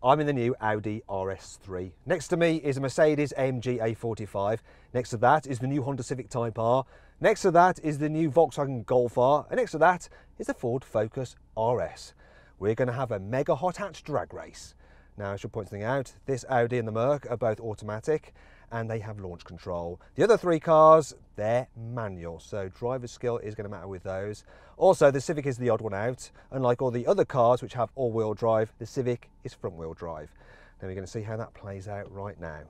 I'm in the new Audi RS3. Next to me is a Mercedes-AMG A45. Next to that is the new Honda Civic Type R. Next to that is the new Volkswagen Golf R. And next to that is the Ford Focus RS. We're going to have a mega hot hatch drag race. Now, I should point something out. This Audi and the Merc are both automatic and they have launch control. The other three cars, they're manual, so driver skill is going to matter with those. Also, the Civic is the odd one out. Unlike all the other cars which have all-wheel drive, the Civic is front-wheel drive. Now we're going to see how that plays out right now.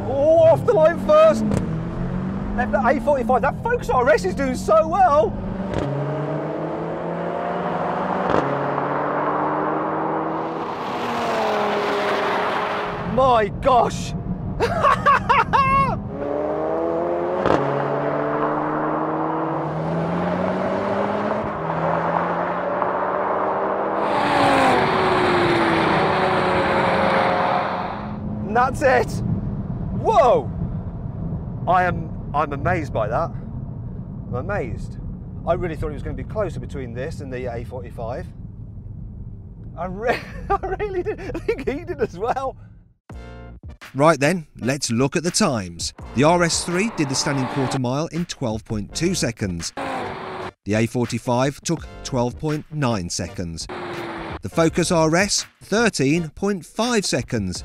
Off the line first. Left the A45. That Focus RS is doing so well. My gosh. And that's it. Whoa! I'm amazed by that. I'm amazed. I really thought it was going to be closer between this and the A45. I really did. I think he did as well. Right then, let's look at the times. The RS3 did the standing quarter mile in 12.2 seconds. The A45 took 12.9 seconds. The Focus RS, 13.5 seconds.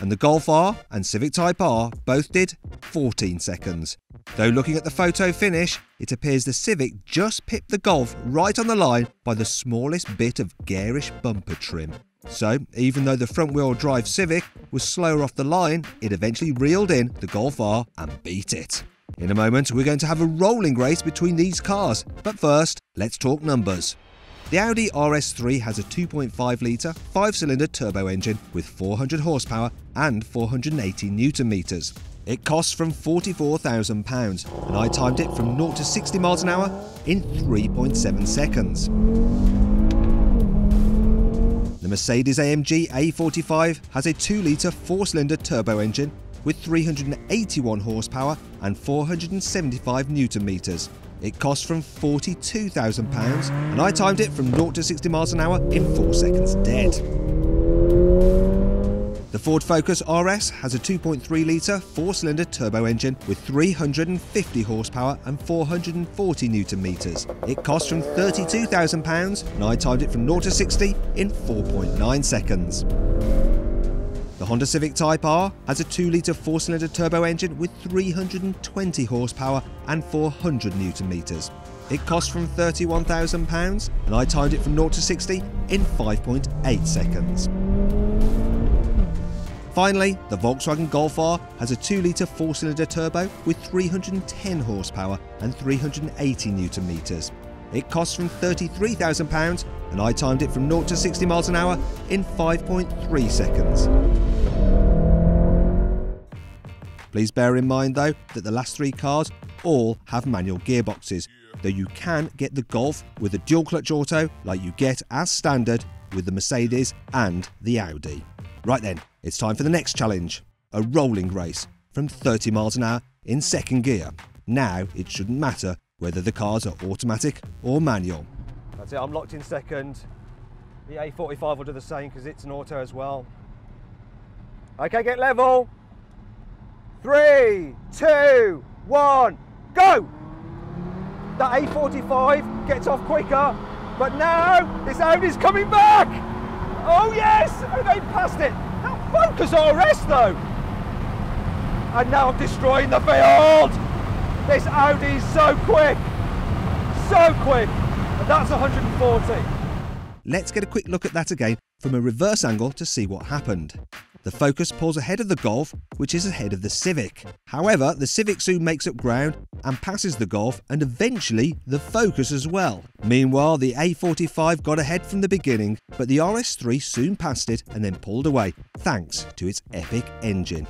And the Golf R and Civic Type R both did 14 seconds. Though looking at the photo finish, it appears the Civic just pipped the Golf right on the line by the smallest bit of garish bumper trim. So, even though the front-wheel drive Civic was slower off the line, it eventually reeled in the Golf R and beat it. In a moment, we're going to have a rolling race between these cars, but first, let's talk numbers. The Audi RS3 has a 2.5 litre 5-cylinder turbo engine with 400 horsepower and 480 newton meters. It costs from £44,000 and I timed it from 0 to 60 miles an hour in 3.7 seconds. The Mercedes-AMG A45 has a 2-litre 4-cylinder turbo engine with 381 horsepower and 475 newton meters. It cost from £42,000 and I timed it from 0 to 60 miles an hour in 4 seconds dead. The Ford Focus RS has a 2.3 litre 4-cylinder turbo engine with 350 horsepower and 440 newton meters. It cost from £32,000 and I timed it from 0 to 60 in 4.9 seconds. The Honda Civic Type R has a 2-litre 4-cylinder turbo engine with 320 horsepower and 400 newton meters. It cost from £31,000 and I timed it from 0 to 60 in 5.8 seconds. Finally, the Volkswagen Golf R has a 2-litre 4-cylinder turbo with 310 horsepower and 380 newton meters. It cost from £33,000 and I timed it from 0 to 60 miles an hour in 5.3 seconds. Please bear in mind though that the last three cars all have manual gearboxes, though you can get the Golf with a dual clutch auto like you get as standard with the Mercedes and the Audi. Right then, it's time for the next challenge, a rolling race from 30 miles an hour in second gear. Now it shouldn't matter whether the cars are automatic or manual. That's it, I'm locked in second. The A45 will do the same because it's an auto as well. Okay, get level. 3, 2, 1, go! That A45 gets off quicker, but now this Audi's coming back! Oh yes! Oh, they passed it! That Focus RS though! And now I'm destroying the field! This Audi's so quick! So quick! And that's 140. Let's get a quick look at that again from a reverse angle to see what happened. The Focus pulls ahead of the Golf, which is ahead of the Civic. However, the Civic soon makes up ground and passes the Golf and eventually the Focus as well. Meanwhile, the A45 got ahead from the beginning, but the RS3 soon passed it and then pulled away, thanks to its epic engine.